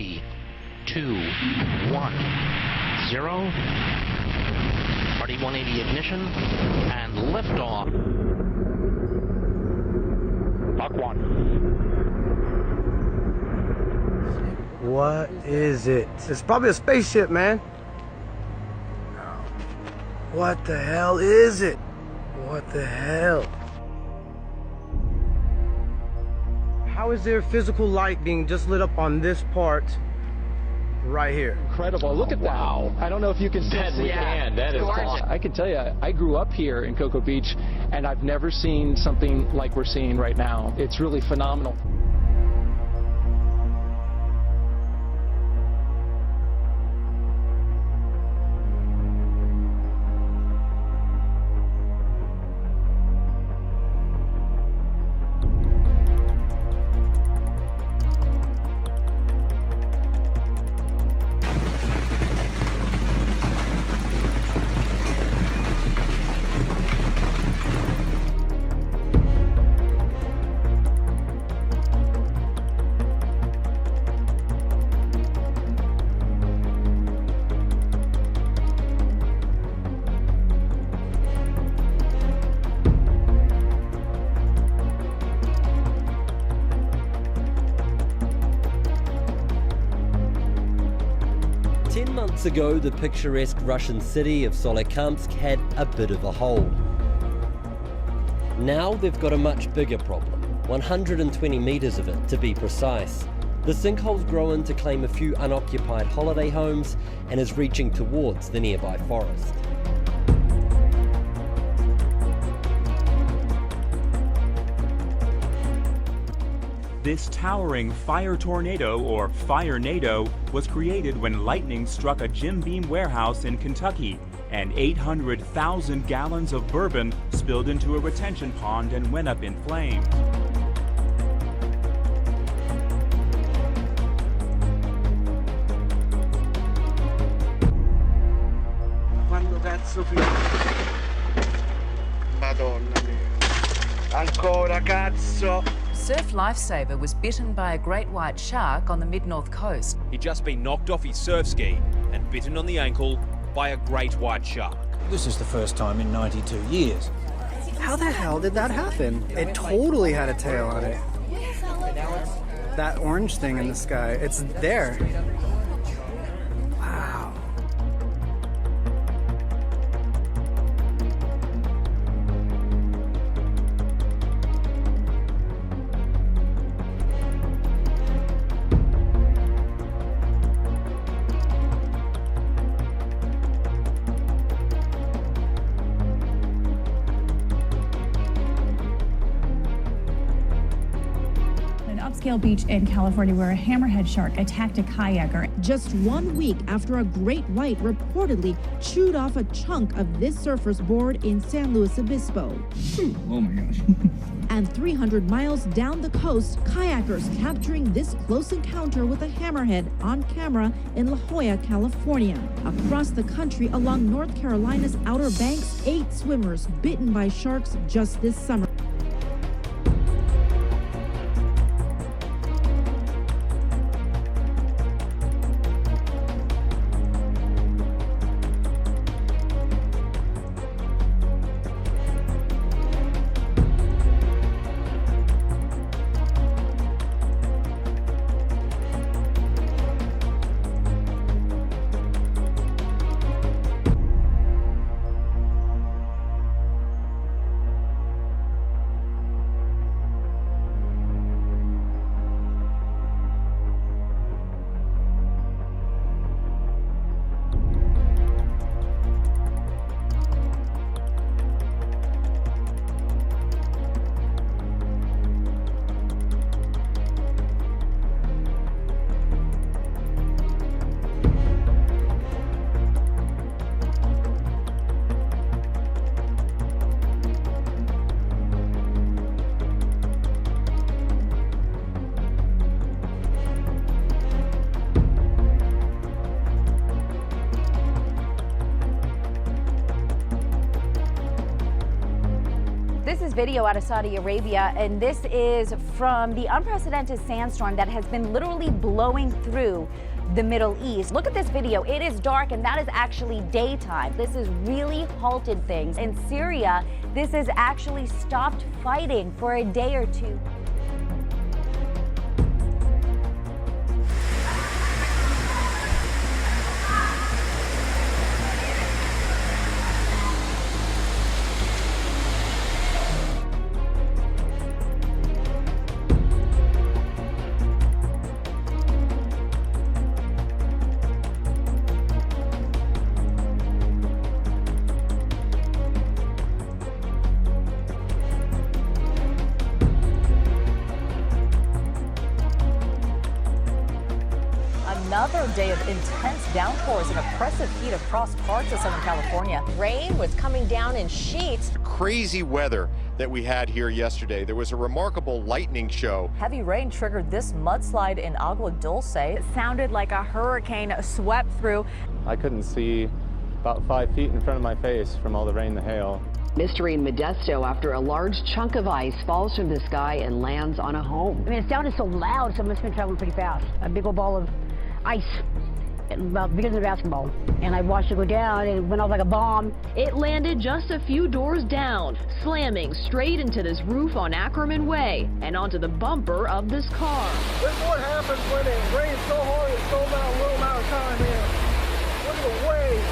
3, 2, 1, 0. Party 180 ignition and liftoff. Mach 1. What is it? It's probably a spaceship, man. What the hell is it? What the hell? How is there physical light being just lit up on this part right here? Incredible. Look at that. Wow. I don't know if you can still see it. That is awesome. I can tell you, I grew up here in Cocoa Beach, and I've never seen something like we're seeing right now. It's really phenomenal. Months ago, the picturesque Russian city of Solikamsk had a bit of a hole. Now they've got a much bigger problem, 120 meters of it to be precise. The sinkhole's grown to claim a few unoccupied holiday homes and is reaching towards the nearby forest. This towering fire tornado, or fire-nado, was created when lightning struck a Jim Beam warehouse in Kentucky, and 800,000 gallons of bourbon spilled into a retention pond and went up in flames. Quando cazzo finisce? Madonna mia. Ancora cazzo! Surf lifesaver was bitten by a great white shark on the mid-north coast. He'd just been knocked off his surf ski and bitten on the ankle by a great white shark. This is the first time in 92 years. How the hell did that happen? It totally had a tail on it. That orange thing in the sky, it's there. Wow. Upscale beach in California where a hammerhead shark attacked a kayaker. Just 1 week after a great white reportedly chewed off a chunk of this surfer's board in San Luis Obispo. Oh my gosh. And 300 miles down the coast, kayakers capturing this close encounter with a hammerhead on camera in La Jolla, California. Across the country along North Carolina's Outer Banks, 8 swimmers bitten by sharks just this summer. is video out of Saudi Arabia, and this is from the unprecedented sandstorm that has been literally blowing through the Middle East. Look at this video. It is dark, and that is actually daytime. This has really halted things. In Syria, this has actually stopped fighting for a day or two. Another day of intense downpours and oppressive heat across parts of Southern California. Rain was coming down in sheets. Crazy weather that we had here yesterday. There was a remarkable lightning show. Heavy rain triggered this mudslide in Agua Dulce. It sounded like a hurricane swept through. I couldn't see about 5 feet in front of my face from all the rain and the hail. Mystery in Modesto after a large chunk of ice falls from the sky and lands on a home. I mean, it sounded so loud, so it must have been traveling pretty fast. A big old ball of ice, about bigger than a basketball. And I watched it go down, and it went off like a bomb. It landed just a few doors down, slamming straight into this roof on Ackerman Way and onto the bumper of this car. This is what happens when it rains so hard in so little amount of time here. Look at the waves.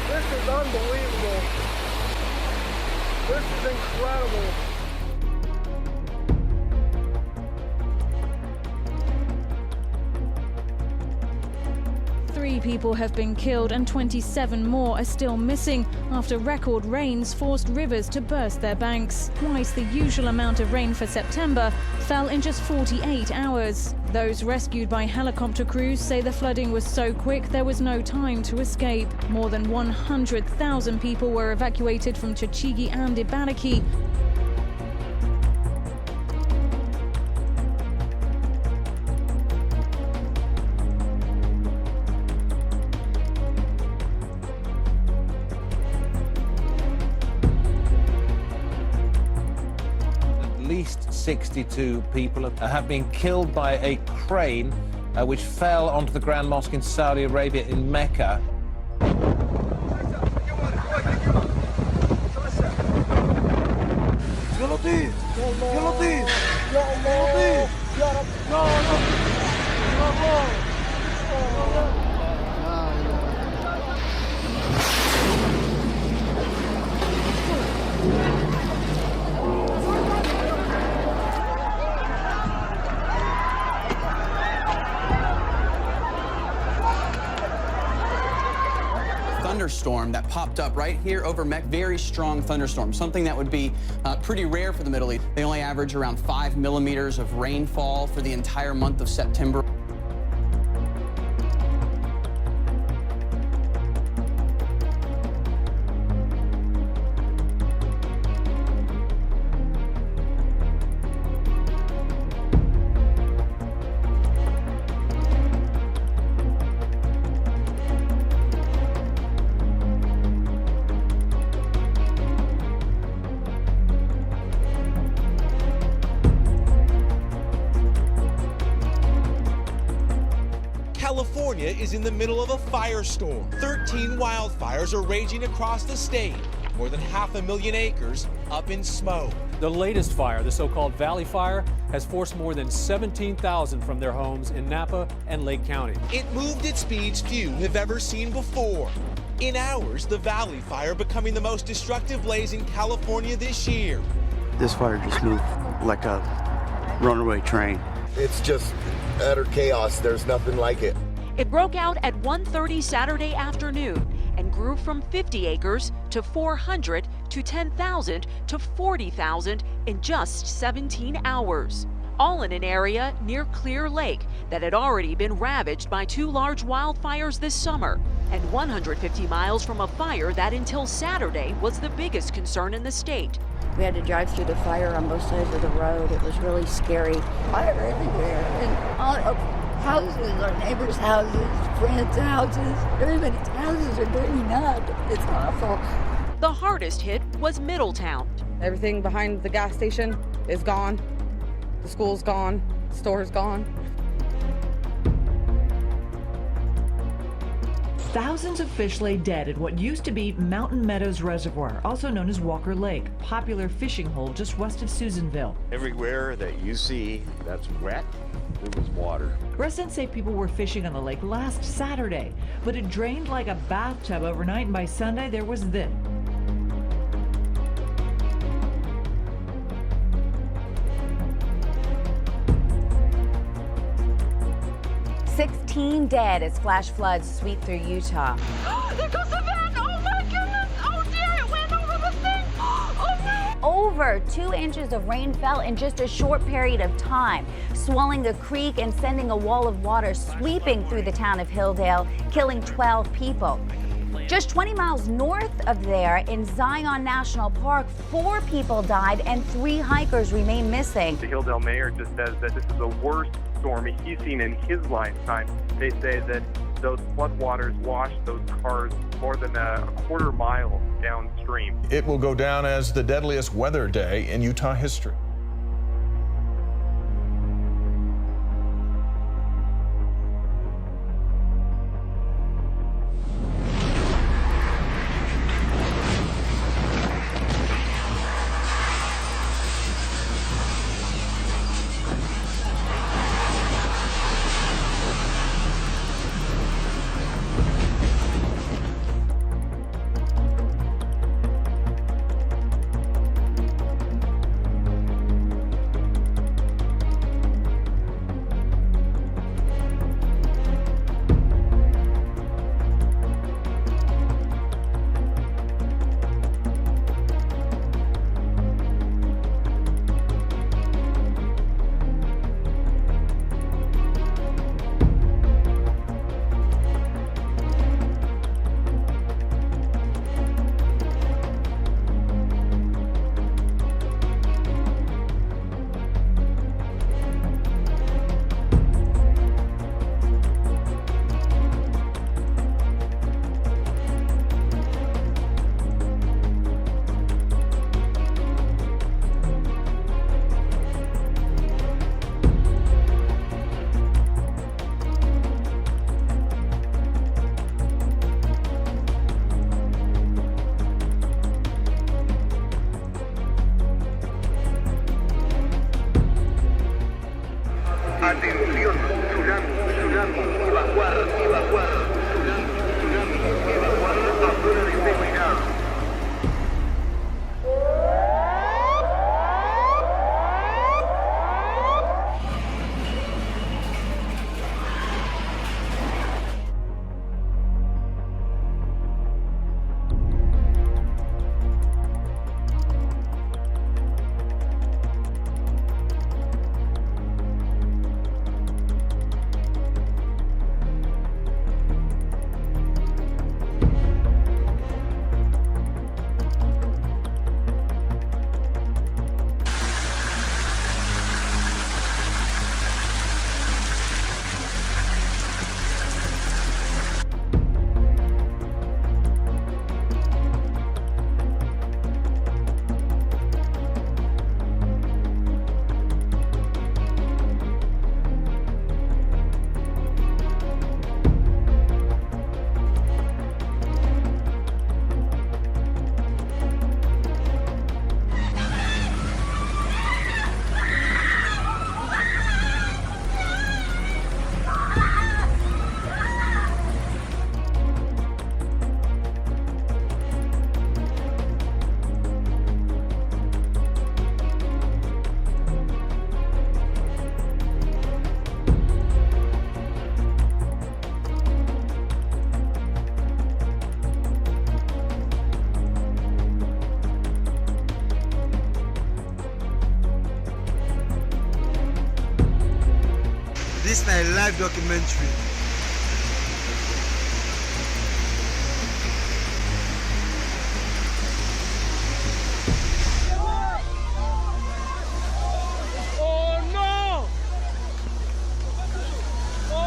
This is unbelievable. This is incredible. 3 people have been killed and 27 more are still missing after record rains forced rivers to burst their banks. Twice the usual amount of rain for September fell in just 48 hours. Those rescued by helicopter crews say the flooding was so quick there was no time to escape. More than 100,000 people were evacuated from Tochigi and Ibaraki. At least 62 people have been killed by a crane which fell onto the Grand Mosque in Saudi Arabia in Mecca. Thunderstorm that popped up right here over Mecca. Very strong thunderstorm, something that would be pretty rare for the Middle East. They only average around 5 millimeters of rainfall for the entire month of September. California is in the middle of a firestorm. 13 wildfires are raging across the state. More than 500,000 acres up in smoke. The latest fire, the so-called Valley Fire, has forced more than 17,000 from their homes in Napa and Lake County. It moved at speeds few have ever seen before. In hours, the Valley Fire becoming the most destructive blaze in California this year. This fire just moved like a runaway train. It's just utter chaos. There's nothing like it. It broke out at 1:30 Saturday afternoon and grew from 50 acres to 400 to 10,000 to 40,000 in just 17 hours. All in an area near Clear Lake that had already been ravaged by 2 large wildfires this summer, and 150 miles from a fire that until Saturday was the biggest concern in the state. We had to drive through the fire on both sides of the road. It was really scary. Fire everywhere. And houses, our neighbors' houses, friends' houses, everybody's houses are burning up. It's awful. The hardest hit was Middletown. Everything behind the gas station is gone. The school's gone. The store's gone. Thousands of fish lay dead at what used to be Mountain Meadows Reservoir, also known as Walker Lake, popular fishing hole just west of Susanville. Everywhere that you see that's wet, there was water. Residents say people were fishing on the lake last Saturday, but it drained like a bathtub overnight, and by Sunday there was this. Dead as flash floods sweep through Utah. There goes the van! Oh my goodness! Oh dear, it went over the thing! Oh no! Over 2 inches of rain fell in just a short period of time, swelling a creek and sending a wall of water sweeping through the town of Hilldale, killing 12 people. Just 20 miles north of there, in Zion National Park, 4 people died and 3 hikers remain missing. The Hilldale mayor just says that this is the worst storm he's seen in his lifetime. They say that those floodwaters washed those cars more than a quarter mile downstream. It will go down as the deadliest weather day in Utah history. Atención, tsunami, evacuar, tsunami, evacuar a zona de seguridad. This is a live documentary. Oh no! Oh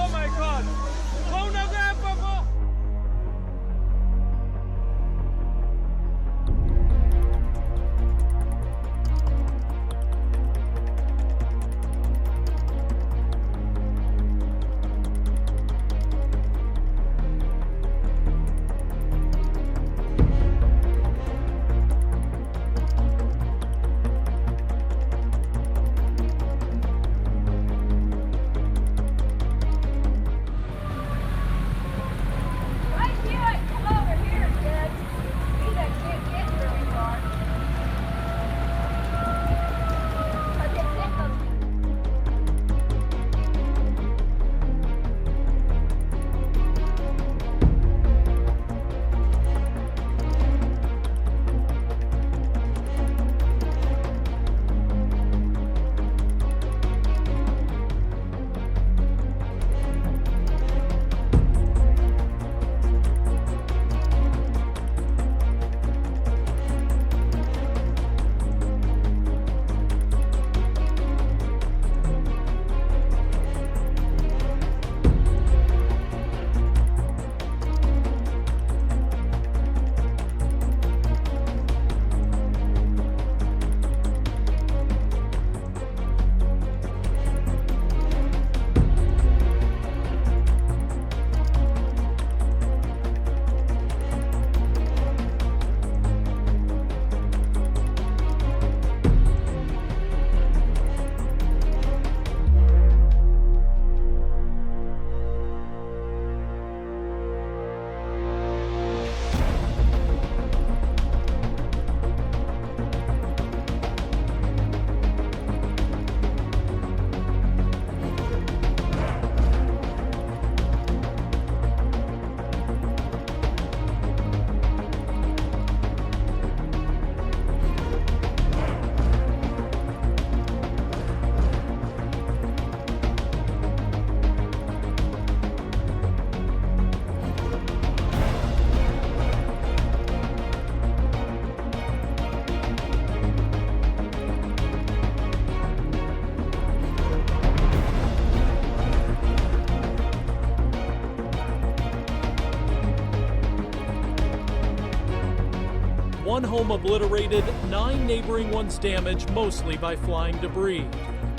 One home obliterated, 9 neighboring ones damaged, mostly by flying debris.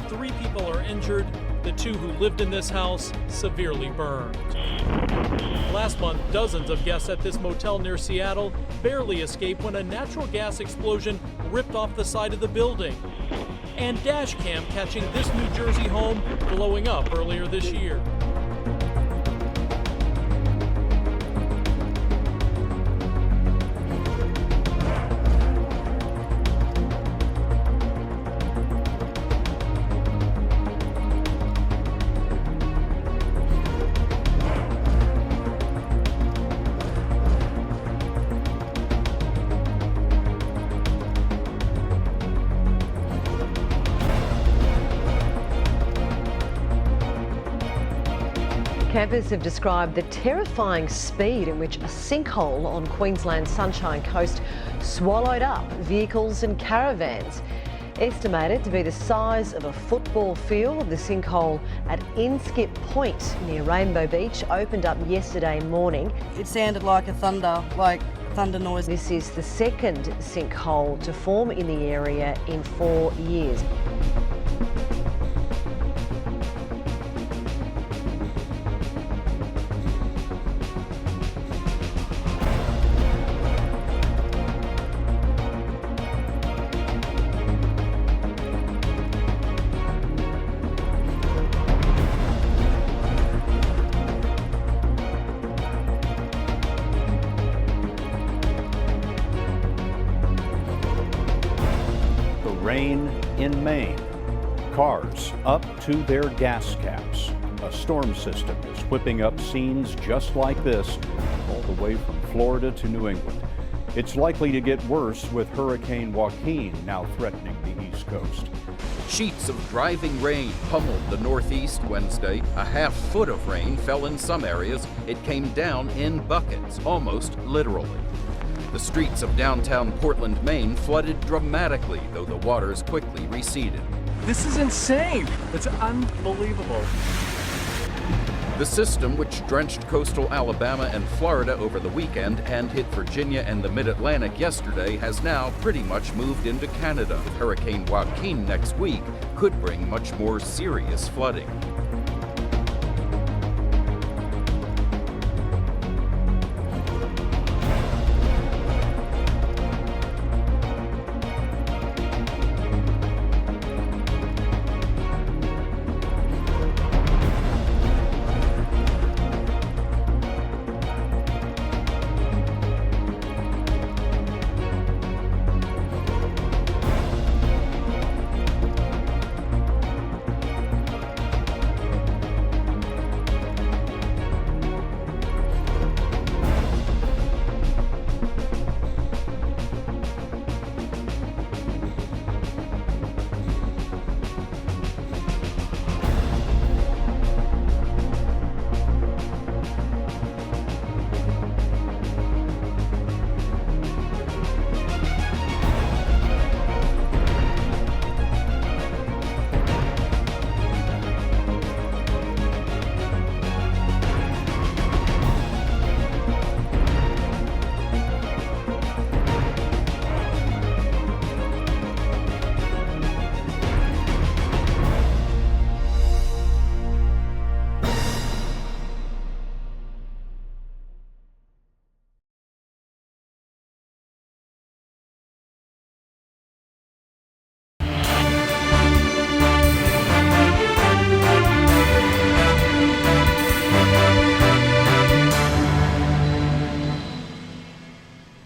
3 people are injured. The 2 who lived in this house severely burned. Last month, dozens of guests at this motel near Seattle barely escaped when a natural gas explosion ripped off the side of the building. And dash cam catching this New Jersey home blowing up earlier this year. Campers have described the terrifying speed in which a sinkhole on Queensland's Sunshine Coast swallowed up vehicles and caravans. Estimated to be the size of a football field, the sinkhole at Inskip Point near Rainbow Beach opened up yesterday morning. It sounded like a thunder noise. This is the second sinkhole to form in the area in 4 years. Rain in Maine. Cars up to their gas caps. A storm system is whipping up scenes just like this, all the way from Florida to New England. It's likely to get worse with Hurricane Joaquin now threatening the East Coast. Sheets of driving rain pummeled the Northeast Wednesday. A half foot of rain fell in some areas. It came down in buckets, almost literally. The streets of downtown Portland, Maine flooded dramatically, though the waters quickly receded. This is insane. It's unbelievable. The system, which drenched coastal Alabama and Florida over the weekend and hit Virginia and the mid-Atlantic yesterday, has now pretty much moved into Canada. Hurricane Joaquin next week could bring much more serious flooding.